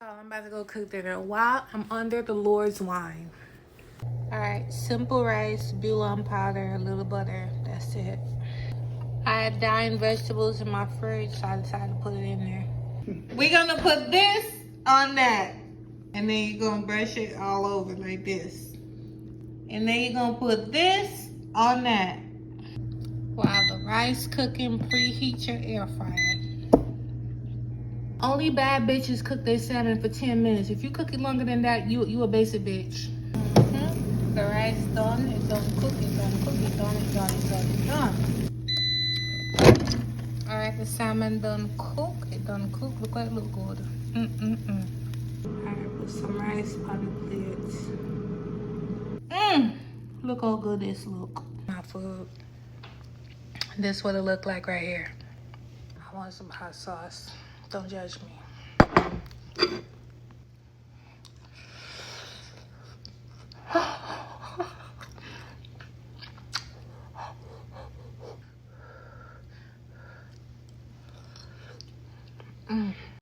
I'm about to go cook dinner while I'm under the Lord's wine. Alright, simple rice, bouillon powder, a little butter. That's it. I had dying vegetables in my fridge, so I decided to put it in there. We're gonna put this on that. And then you're gonna brush it all over like this. And then you're gonna put this on that. While the rice cooking, preheat your air fryer. Only bad bitches cook their salmon for 10 minutes. If you cook it longer than that, you a basic bitch. The rice done, it done cook, it done cook, it done, it done, it done, it done. Alright, the salmon done cook, it done cook. Look like it look good. Alright, put some rice on the plates. Look how good this look. My food. This is what it look like right here. I want some hot sauce. Don't judge me.